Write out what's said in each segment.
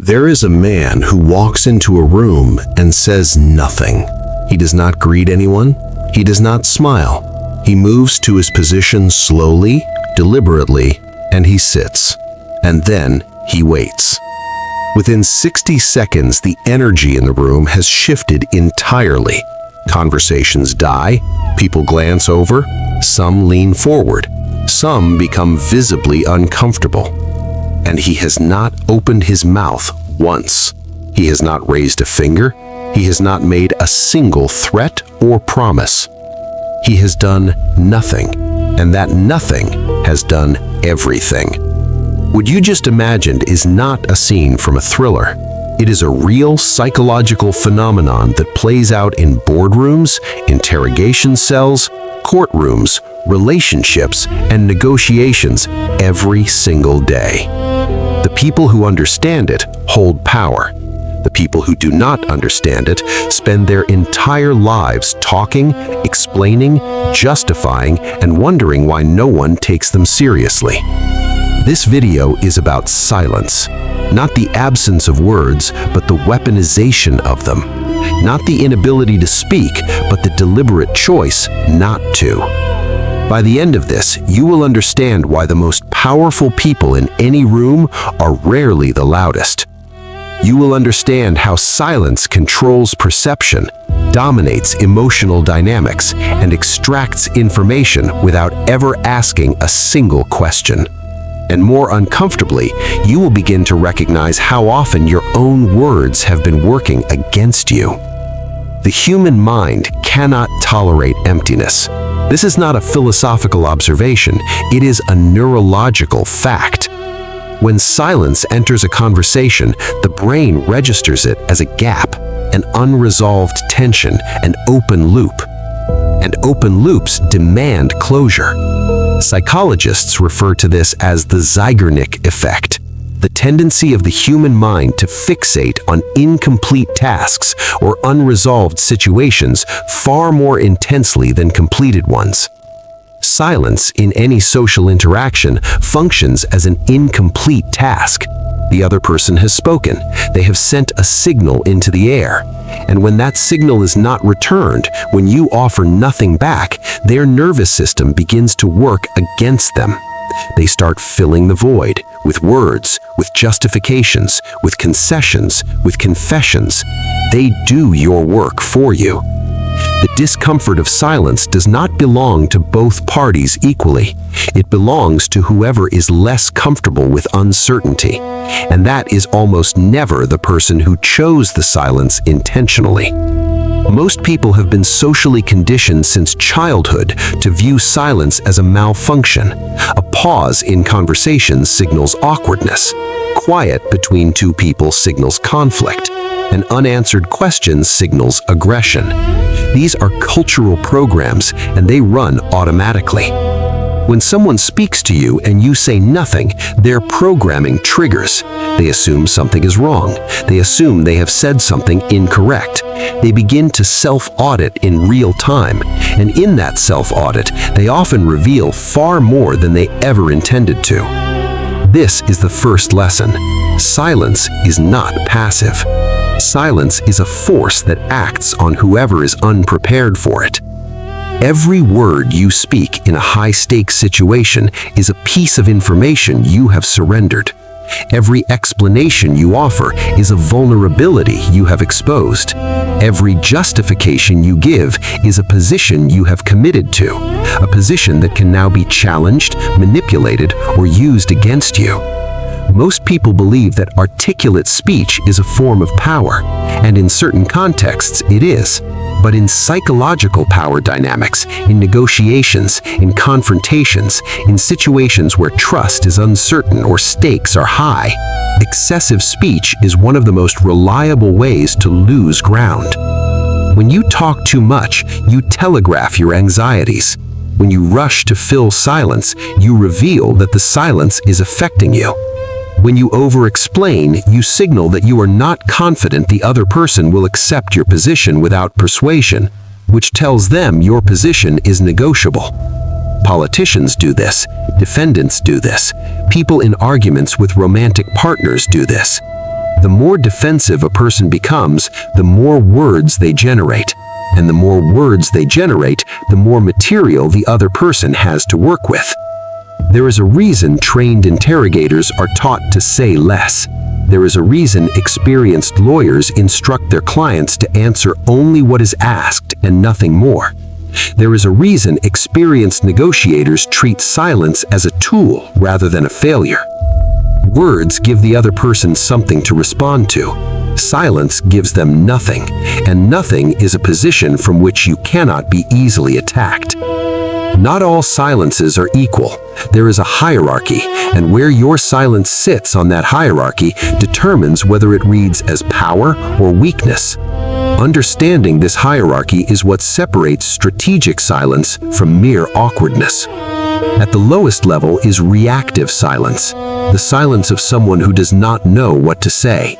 There is a man who walks into a room and says nothing. He does not greet anyone. He does not smile. He moves to his position slowly, deliberately, and he sits. And then he waits. Within 60 seconds, the energy in the room has shifted entirely. Conversations die, people glance over, some lean forward, some become visibly uncomfortable. And he has not opened his mouth once. He has not raised a finger. He has not made a single threat or promise. He has done nothing, and that nothing has done everything. What you just imagined is not a scene from a thriller. It is a real psychological phenomenon that plays out in boardrooms, interrogation cells, courtrooms, relationships, and negotiations every single day. The people who understand it hold power. The people who do not understand it spend their entire lives talking, explaining, justifying, and wondering why no one takes them seriously. This video is about silence, not the absence of words, but the weaponization of them. Not the inability to speak, but the deliberate choice not to. By the end of this, you will understand why the most powerful people in any room are rarely the loudest. You will understand how silence controls perception, dominates emotional dynamics, and extracts information without ever asking a single question. And more uncomfortably, you will begin to recognize how often your own words have been working against you. The human mind cannot tolerate emptiness. This is not a philosophical observation, it is a neurological fact. When silence enters a conversation, the brain registers it as a gap, an unresolved tension, an open loop. And open loops demand closure. Psychologists refer to this as the Zeigarnik Effect, the tendency of the human mind to fixate on incomplete tasks or unresolved situations far more intensely than completed ones. Silence in any social interaction functions as an incomplete task. The other person has spoken. They have sent a signal into the air. And when that signal is not returned, when you offer nothing back, their nervous system begins to work against them. They start filling the void with words, with justifications, with concessions, with confessions. They do your work for you. The discomfort of silence does not belong to both parties equally. It belongs to whoever is less comfortable with uncertainty. And that is almost never the person who chose the silence intentionally. Most people have been socially conditioned since childhood to view silence as a malfunction. A pause in conversation signals awkwardness. Quiet between two people signals conflict. An unanswered question signals aggression. These are cultural programs, and they run automatically. When someone speaks to you and you say nothing, their programming triggers. They assume something is wrong. They assume they have said something incorrect. They begin to self-audit in real time, and in that self-audit, they often reveal far more than they ever intended to. This is the first lesson. Silence is not passive. Silence is a force that acts on whoever is unprepared for it. Every word you speak in a high-stakes situation is a piece of information you have surrendered. Every explanation you offer is a vulnerability you have exposed. Every justification you give is a position you have committed to, a position that can now be challenged, manipulated, or used against you. Most people believe that articulate speech is a form of power, and in certain contexts it is. But in psychological power dynamics, in negotiations, in confrontations, in situations where trust is uncertain or stakes are high, excessive speech is one of the most reliable ways to lose ground. When you talk too much, you telegraph your anxieties. When you rush to fill silence, you reveal that the silence is affecting you. When you over-explain, you signal that you are not confident the other person will accept your position without persuasion, which tells them your position is negotiable. Politicians do this, defendants do this, people in arguments with romantic partners do this. The more defensive a person becomes, the more words they generate. And the more words they generate, the more material the other person has to work with. There is a reason trained interrogators are taught to say less. There is a reason experienced lawyers instruct their clients to answer only what is asked and nothing more. There is a reason experienced negotiators treat silence as a tool rather than a failure. Words give the other person something to respond to. Silence gives them nothing, and nothing is a position from which you cannot be easily attacked. Not all silences are equal. There is a hierarchy, and where your silence sits on that hierarchy determines whether it reads as power or weakness. Understanding this hierarchy is what separates strategic silence from mere awkwardness. At the lowest level is reactive silence, the silence of someone who does not know what to say.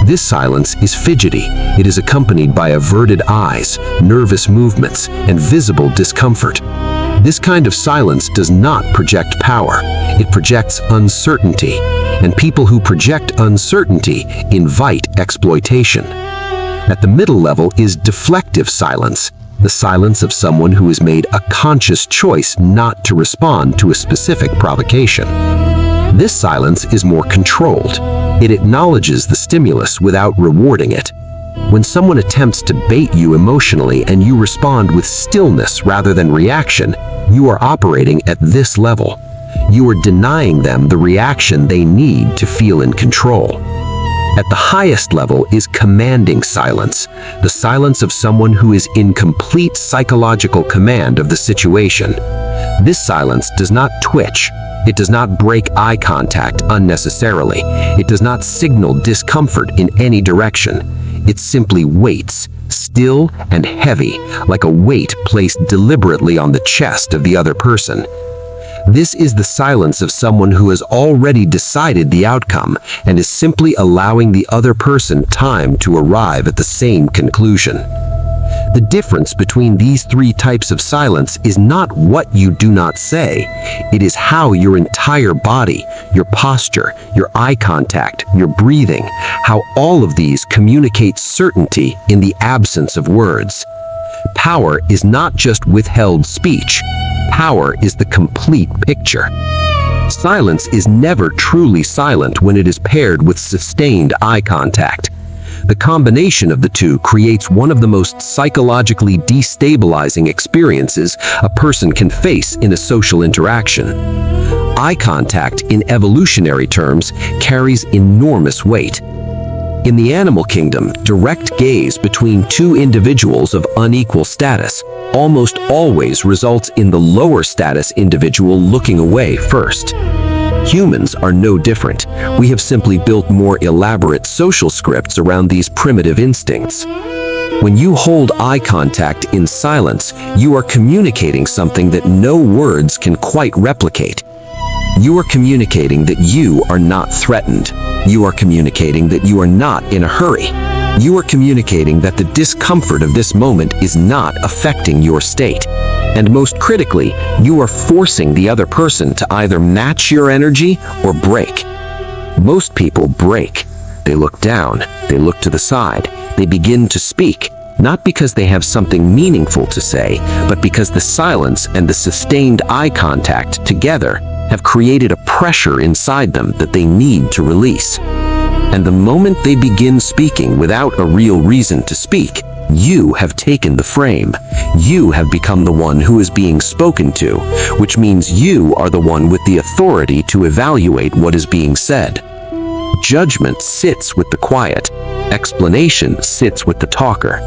This silence is fidgety. It is accompanied by averted eyes, nervous movements, and visible discomfort. This kind of silence does not project power. It projects uncertainty, and people who project uncertainty invite exploitation. At the middle level is deflective silence, the silence of someone who has made a conscious choice not to respond to a specific provocation. This silence is more controlled. It acknowledges the stimulus without rewarding it. When someone attempts to bait you emotionally and you respond with stillness rather than reaction, you are operating at this level. You are denying them the reaction they need to feel in control. At the highest level is commanding silence, the silence of someone who is in complete psychological command of the situation. This silence does not twitch. It does not break eye contact unnecessarily. It does not signal discomfort in any direction. It simply waits, still and heavy, like a weight placed deliberately on the chest of the other person. This is the silence of someone who has already decided the outcome and is simply allowing the other person time to arrive at the same conclusion. The difference between these three types of silence is not what you do not say. It is how your entire body, your posture, your eye contact, your breathing, how all of these communicate certainty in the absence of words. Power is not just withheld speech. Power is the complete picture. Silence is never truly silent when it is paired with sustained eye contact. The combination of the two creates one of the most psychologically destabilizing experiences a person can face in a social interaction. Eye contact, in evolutionary terms, carries enormous weight. In the animal kingdom, direct gaze between two individuals of unequal status almost always results in the lower status individual looking away first. Humans are no different. We have simply built more elaborate social scripts around these primitive instincts. When you hold eye contact in silence, you are communicating something that no words can quite replicate. You are communicating that you are not threatened. You are communicating that you are not in a hurry. You are communicating that the discomfort of this moment is not affecting your state. And most critically, you are forcing the other person to either match your energy or break. Most people break. They look down, they look to the side, they begin to speak, not because they have something meaningful to say, but because the silence and the sustained eye contact together have created a pressure inside them that they need to release. And the moment they begin speaking without a real reason to speak, you have taken the frame. You have become the one who is being spoken to, which means you are the one with the authority to evaluate what is being said. Judgment sits with the quiet. Explanation sits with the talker.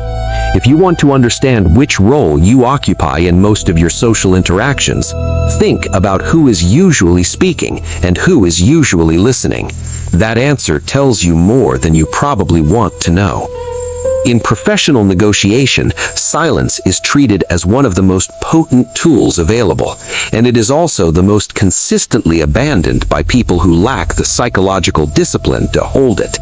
If you want to understand which role you occupy in most of your social interactions, think about who is usually speaking and who is usually listening. That answer tells you more than you probably want to know. In professional negotiation, silence is treated as one of the most potent tools available, and it is also the most consistently abandoned by people who lack the psychological discipline to hold it.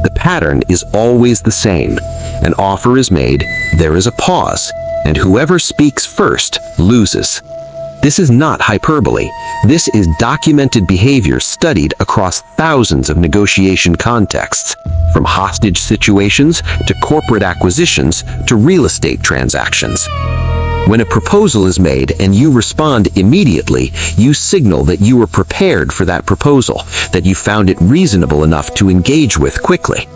The pattern is always the same. An offer is made, there is a pause, and whoever speaks first loses. This is not hyperbole. This is documented behavior studied across thousands of negotiation contexts, from hostage situations to corporate acquisitions to real estate transactions. When a proposal is made and you respond immediately, you signal that you were prepared for that proposal, that you found it reasonable enough to engage with quickly.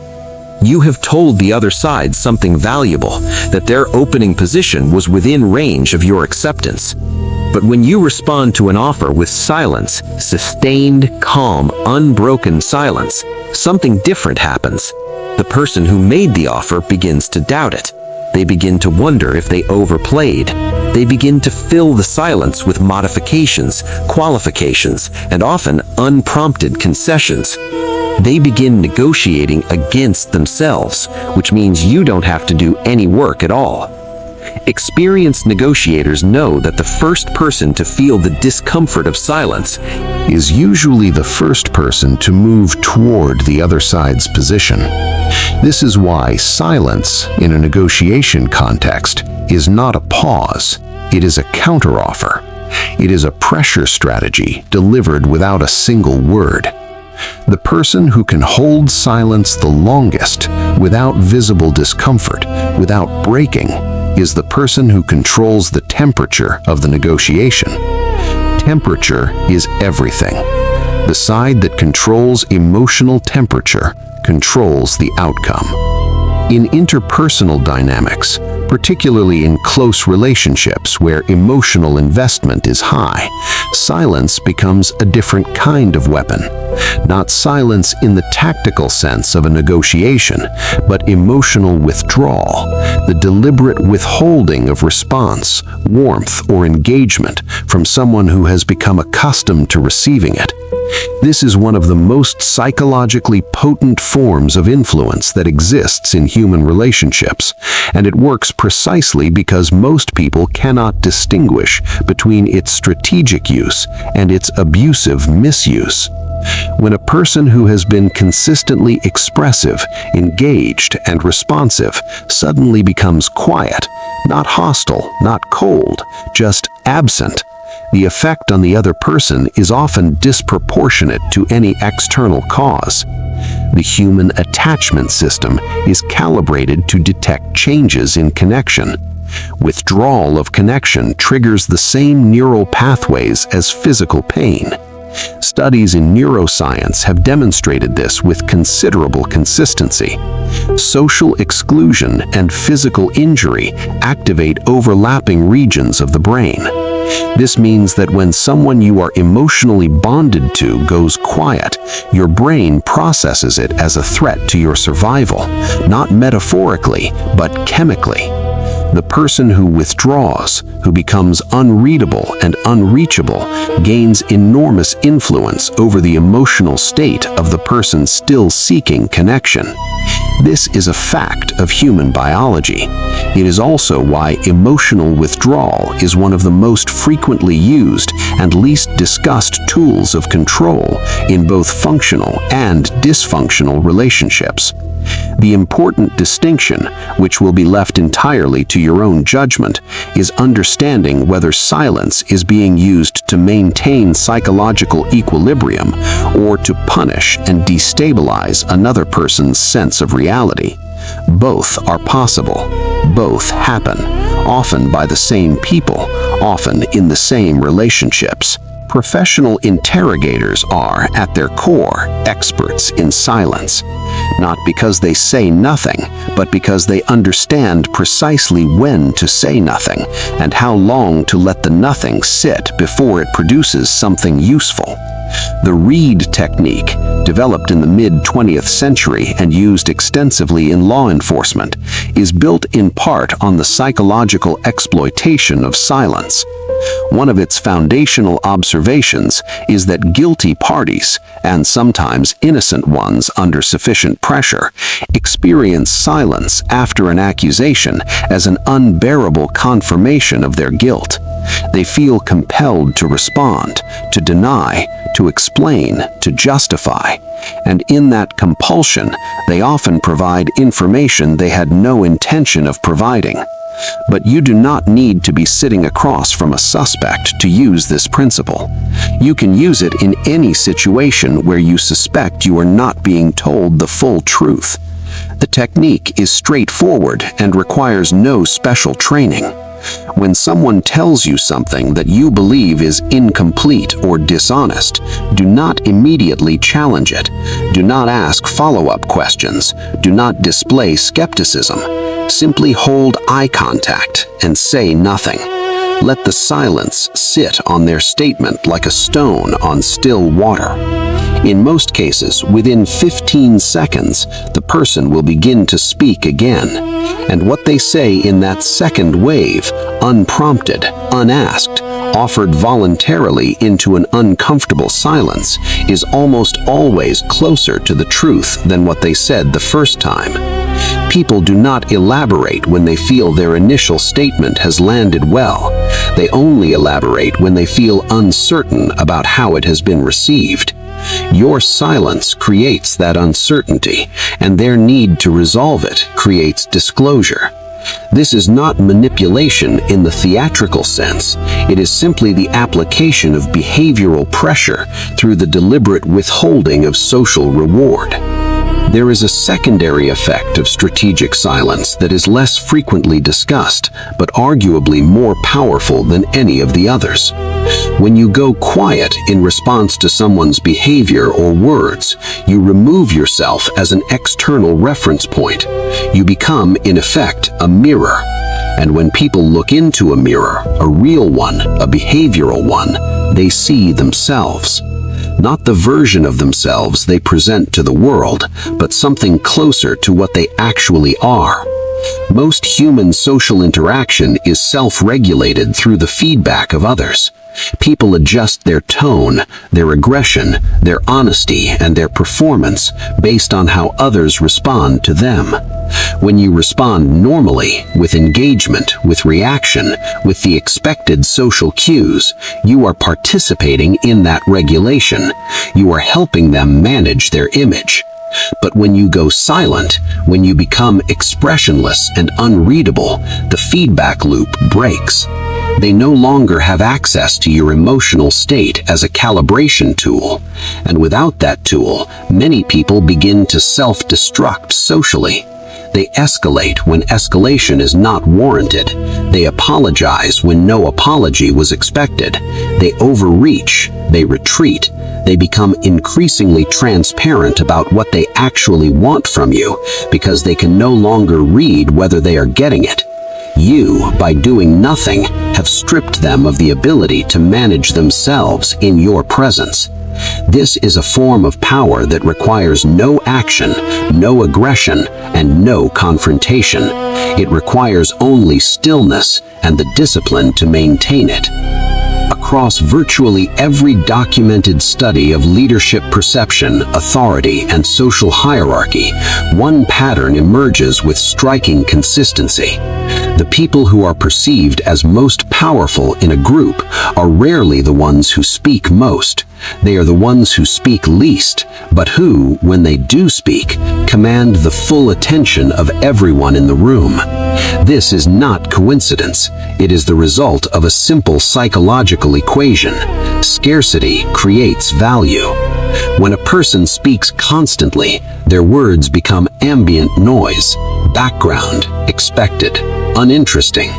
You have told the other side something valuable, that their opening position was within range of your acceptance. But when you respond to an offer with silence, sustained, calm, unbroken silence, something different happens. The person who made the offer begins to doubt it. They begin to wonder if they overplayed. They begin to fill the silence with modifications, qualifications, and often unprompted concessions. They begin negotiating against themselves, which means you don't have to do any work at all. Experienced negotiators know that the first person to feel the discomfort of silence is usually the first person to move toward the other side's position. This is why silence in a negotiation context is not a pause. It is a counteroffer. It is a pressure strategy delivered without a single word. The person who can hold silence the longest, without visible discomfort, without breaking, is the person who controls the temperature of the negotiation. Temperature is everything. The side that controls emotional temperature controls the outcome. In interpersonal dynamics, particularly in close relationships where emotional investment is high, silence becomes a different kind of weapon. Not silence in the tactical sense of a negotiation, but emotional withdrawal, the deliberate withholding of response, warmth, or engagement from someone who has become accustomed to receiving it. This is one of the most psychologically potent forms of influence that exists in human relationships, and it works precisely because most people cannot distinguish between its strategic use and its abusive misuse. When a person who has been consistently expressive, engaged, and responsive suddenly becomes quiet, not hostile, not cold, just absent, the effect on the other person is often disproportionate to any external cause. The human attachment system is calibrated to detect changes in connection. Withdrawal of connection triggers the same neural pathways as physical pain. Studies in neuroscience have demonstrated this with considerable consistency. Social exclusion and physical injury activate overlapping regions of the brain. This means that when someone you are emotionally bonded to goes quiet, your brain processes it as a threat to your survival, not metaphorically, but chemically. The person who withdraws, who becomes unreadable and unreachable, gains enormous influence over the emotional state of the person still seeking connection. This is a fact of human biology. It is also why emotional withdrawal is one of the most frequently used and least discussed tools of control in both functional and dysfunctional relationships. The important distinction, which will be left entirely to your own judgment, is understanding whether silence is being used to maintain psychological equilibrium or to punish and destabilize another person's sense of reality. Both are possible. Both happen, often by the same people, often in the same relationships. Professional interrogators are, at their core, experts in silence. Not because they say nothing, but because they understand precisely when to say nothing and how long to let the nothing sit before it produces something useful. The reed technique, developed in the mid-20th century and used extensively in law enforcement, is built in part on the psychological exploitation of silence. One of its foundational observations is that guilty parties, and sometimes innocent ones under sufficient pressure, experience silence after an accusation as an unbearable confirmation of their guilt. They feel compelled to respond, to deny, to explain, to justify, and in that compulsion, they often provide information they had no intention of providing. But you do not need to be sitting across from a suspect to use this principle. You can use it in any situation where you suspect you are not being told the full truth. The technique is straightforward and requires no special training. When someone tells you something that you believe is incomplete or dishonest, do not immediately challenge it. Do not ask follow-up questions. Do not display skepticism. Simply hold eye contact and say nothing. Let the silence sit on their statement like a stone on still water. In most cases, within 15 seconds, the person will begin to speak again. And what they say in that second wave, unprompted, unasked, offered voluntarily into an uncomfortable silence, is almost always closer to the truth than what they said the first time. People do not elaborate when they feel their initial statement has landed well. They only elaborate when they feel uncertain about how it has been received. Your silence creates that uncertainty, and their need to resolve it creates disclosure. This is not manipulation in the theatrical sense. It is simply the application of behavioral pressure through the deliberate withholding of social reward. There is a secondary effect of strategic silence that is less frequently discussed, but arguably more powerful than any of the others. When you go quiet in response to someone's behavior or words, you remove yourself as an external reference point. You become, in effect, a mirror. And when people look into a mirror, a real one, a behavioral one, they see themselves. Not the version of themselves they present to the world, but something closer to what they actually are. Most human social interaction is self-regulated through the feedback of others. People adjust their tone, their aggression, their honesty, and their performance based on how others respond to them. When you respond normally, with engagement, with reaction, with the expected social cues, you are participating in that regulation. You are helping them manage their image. But when you go silent, when you become expressionless and unreadable, the feedback loop breaks. They no longer have access to your emotional state as a calibration tool. And without that tool, many people begin to self-destruct socially. They escalate when escalation is not warranted. They apologize when no apology was expected. They overreach. They retreat. They become increasingly transparent about what they actually want from you because they can no longer read whether they are getting it. You, by doing nothing, have stripped them of the ability to manage themselves in your presence. This is a form of power that requires no action, no aggression, and no confrontation. It requires only stillness and the discipline to maintain it. Across virtually every documented study of leadership perception, authority, and social hierarchy, one pattern emerges with striking consistency. The people who are perceived as most powerful in a group are rarely the ones who speak most. They are the ones who speak least, but who, when they do speak, command the full attention of everyone in the room. This is not coincidence. It is the result of a simple psychological equation. Scarcity creates value. When a person speaks constantly, their words become ambient noise, background, expected, uninteresting.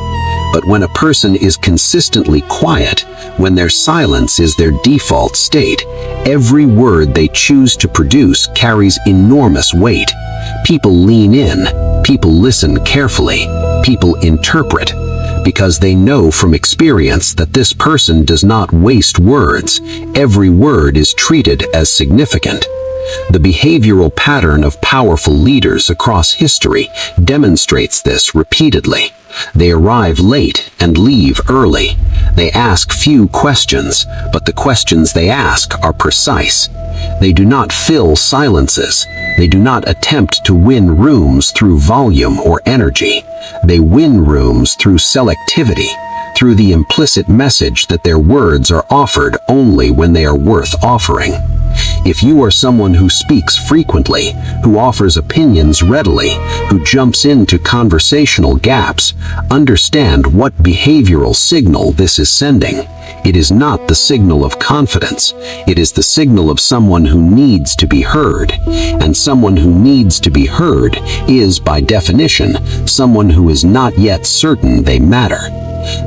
But when a person is consistently quiet, when their silence is their default state, every word they choose to produce carries enormous weight. People lean in, people listen carefully, people interpret, because they know from experience that this person does not waste words. Every word is treated as significant. The behavioral pattern of powerful leaders across history demonstrates this repeatedly. They arrive late and leave early. They ask few questions, but the questions they ask are precise. They do not fill silences. They do not attempt to win rooms through volume or energy. They win rooms through selectivity, through the implicit message that their words are offered only when they are worth offering. If you are someone who speaks frequently, who offers opinions readily, who jumps into conversational gaps, understand what behavioral signal this is sending. It is not the signal of confidence. It is the signal of someone who needs to be heard. And someone who needs to be heard is, by definition, someone who is not yet certain they matter.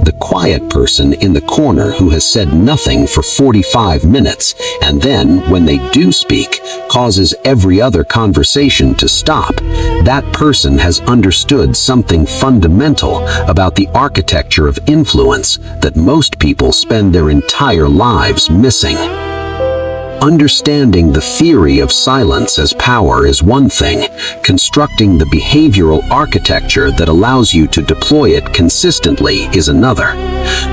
The quiet person in the corner who has said nothing for 45 minutes and then, when they do speak, causes every other conversation to stop. That person has understood something fundamental about the architecture of influence that most people spend their entire lives missing. Understanding the theory of silence as power is one thing. Constructing the behavioral architecture that allows you to deploy it consistently is another.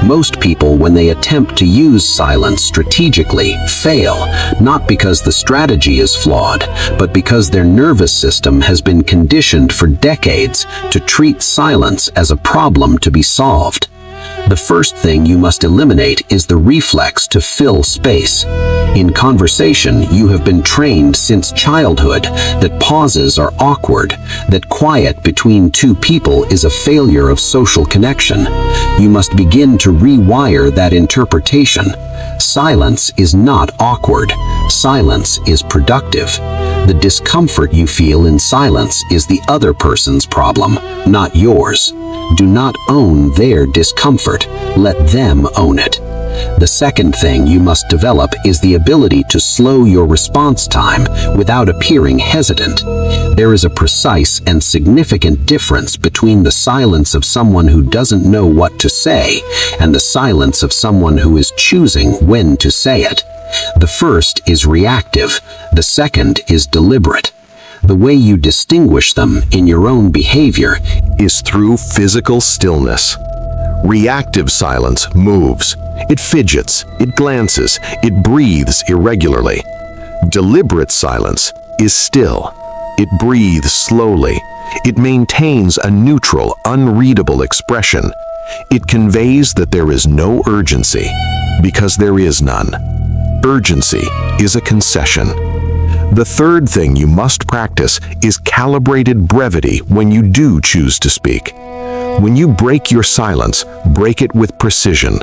Most people, when they attempt to use silence strategically, fail, not because the strategy is flawed, but because their nervous system has been conditioned for decades to treat silence as a problem to be solved. The first thing you must eliminate is the reflex to fill space. In conversation, you have been trained since childhood that pauses are awkward, that quiet between two people is a failure of social connection. You must begin to rewire that interpretation. Silence is not awkward. Silence is productive. The discomfort you feel in silence is the other person's problem, not yours. Do not own their discomfort. Let them own it. The second thing you must develop is the ability to slow your response time without appearing hesitant. There is a precise and significant difference between the silence of someone who doesn't know what to say and the silence of someone who is choosing when to say it. The first is reactive, the second is deliberate. The way you distinguish them in your own behavior is through physical stillness. Reactive silence moves. It fidgets, it glances, it breathes irregularly. Deliberate silence is still. It breathes slowly. It maintains a neutral, unreadable expression. It conveys that there is no urgency, because there is none. Urgency is a concession. The third thing you must practice is calibrated brevity when you do choose to speak. When you break your silence, break it with precision.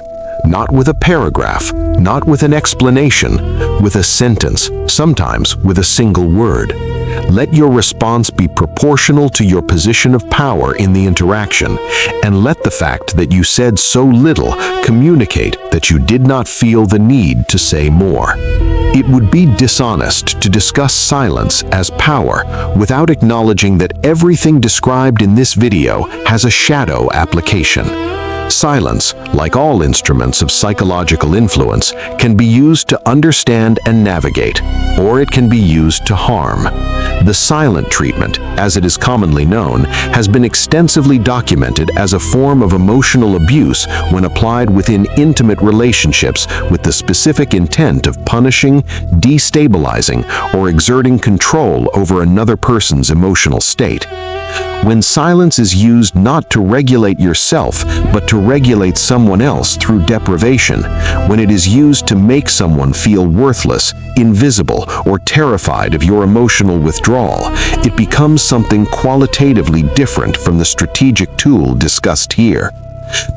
Not with a paragraph, not with an explanation, with a sentence, sometimes with a single word. Let your response be proportional to your position of power in the interaction, and let the fact that you said so little communicate that you did not feel the need to say more. It would be dishonest to discuss silence as power without acknowledging that everything described in this video has a shadow application. Silence, like all instruments of psychological influence, can be used to understand and navigate, or it can be used to harm. The silent treatment, as it is commonly known, has been extensively documented as a form of emotional abuse when applied within intimate relationships with the specific intent of punishing, destabilizing, or exerting control over another person's emotional state. When silence is used not to regulate yourself, but to regulate someone else through deprivation, when it is used to make someone feel worthless, invisible, or terrified of your emotional withdrawal, it becomes something qualitatively different from the strategic tool discussed here.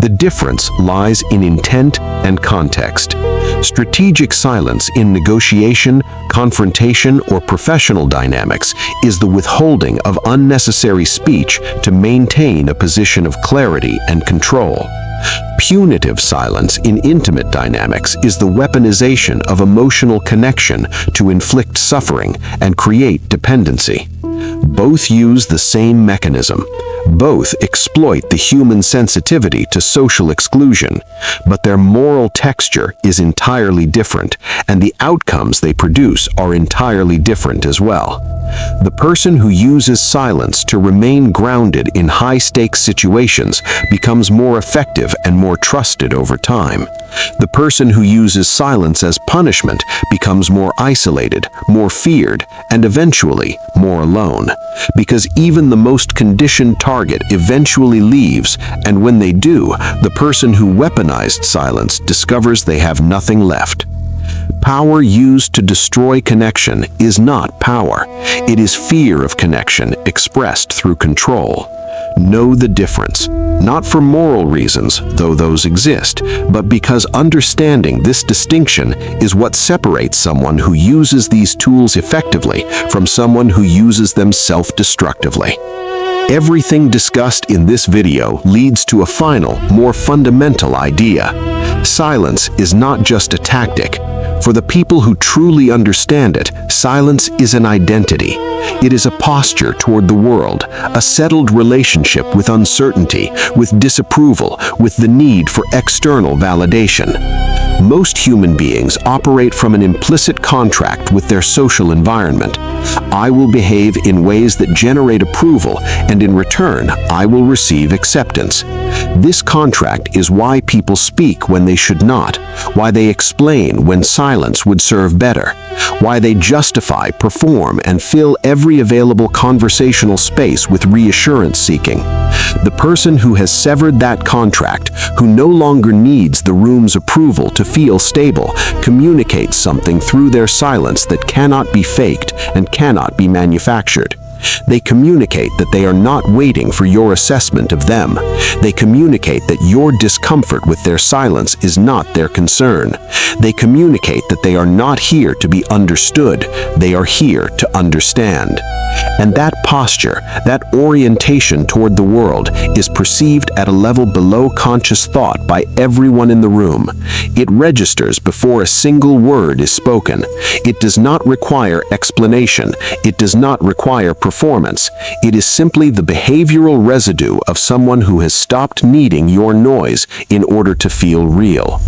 The difference lies in intent and context. Strategic silence in negotiation, confrontation, or professional dynamics is the withholding of unnecessary speech to maintain a position of clarity and control. Punitive silence in intimate dynamics is the weaponization of emotional connection to inflict suffering and create dependency. Both use the same mechanism. Both exploit the human sensitivity to social exclusion, but their moral texture is entirely different, and the outcomes they produce are entirely different as well. The person who uses silence to remain grounded in high-stakes situations becomes more effective and more trusted over time. The person who uses silence as punishment becomes more isolated, more feared, and eventually more alone. Because even the most conditioned target eventually leaves, and when they do, the person who weaponized silence discovers they have nothing left. Power used to destroy connection is not power. It is fear of connection expressed through control. Know the difference, not for moral reasons, though those exist, but because understanding this distinction is what separates someone who uses these tools effectively from someone who uses them self-destructively. Everything discussed in this video leads to a final, more fundamental idea. Silence is not just a tactic. For the people who truly understand it, silence is an identity. It is a posture toward the world, a settled relationship with uncertainty, with disapproval, with the need for external validation. Most human beings operate from an implicit contract with their social environment. I will behave in ways that generate approval, and in return, I will receive acceptance. This contract is why people speak when they should not, why they explain when silence would serve better, why they justify, perform, and fill every available conversational space with reassurance seeking. The person who has severed that contract, who no longer needs the room's approval to feel stable, communicates something through their silence that cannot be faked and cannot be manufactured. They communicate that they are not waiting for your assessment of them. They communicate that your discomfort with their silence is not their concern. They communicate that they are not here to be understood. They are here to understand. And that posture, that orientation toward the world, is perceived at a level below conscious thought by everyone in the room. It registers before a single word is spoken. It does not require explanation. It does not require performance. It is simply the behavioral residue of someone who has stopped needing your noise in order to feel real.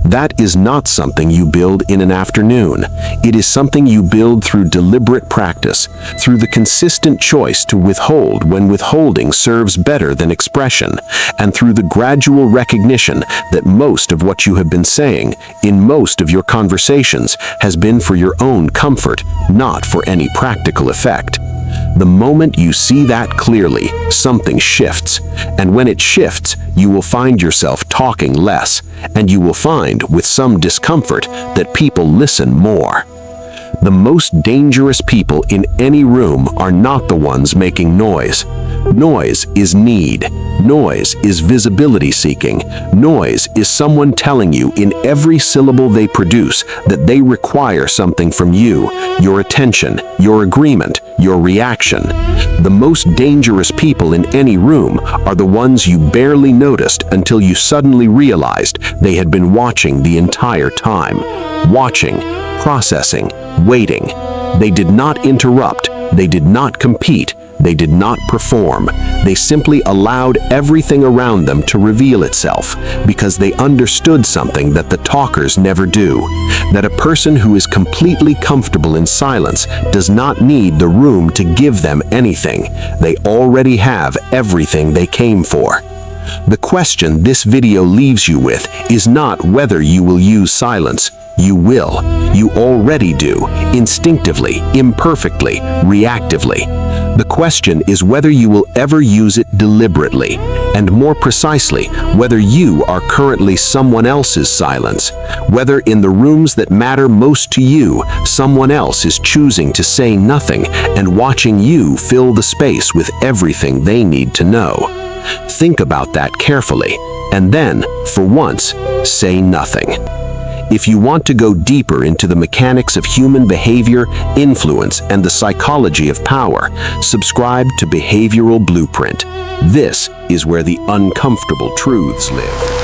That is not something you build in an afternoon. It is something you build through deliberate practice, through the consistent choice to withhold when withholding serves better than expression, and through the gradual recognition that most of what you have been saying, in most of your conversations, has been for your own comfort, not for any practical effect. The moment you see that clearly, something shifts, and when it shifts, you will find yourself talking less, and you will find, with some discomfort, that people listen more. The most dangerous people in any room are not the ones making noise. Noise is need. Noise is visibility seeking. Noise is someone telling you in every syllable they produce that they require something from you, your attention, your agreement, your reaction. The most dangerous people in any room are the ones you barely noticed until you suddenly realized they had been watching the entire time. Watching, processing, waiting. They did not interrupt. They did not compete. They did not perform. They simply allowed everything around them to reveal itself because they understood something that the talkers never do. That a person who is completely comfortable in silence does not need the room to give them anything. They already have everything they came for. The question this video leaves you with is not whether you will use silence. You will. You already do, instinctively, imperfectly, reactively. The question is whether you will ever use it deliberately, and more precisely, whether you are currently someone else's silence, whether in the rooms that matter most to you, someone else is choosing to say nothing and watching you fill the space with everything they need to know. Think about that carefully, and then, for once, say nothing. If you want to go deeper into the mechanics of human behavior, influence, and the psychology of power, subscribe to Behavioral Blueprint. This is where the uncomfortable truths live.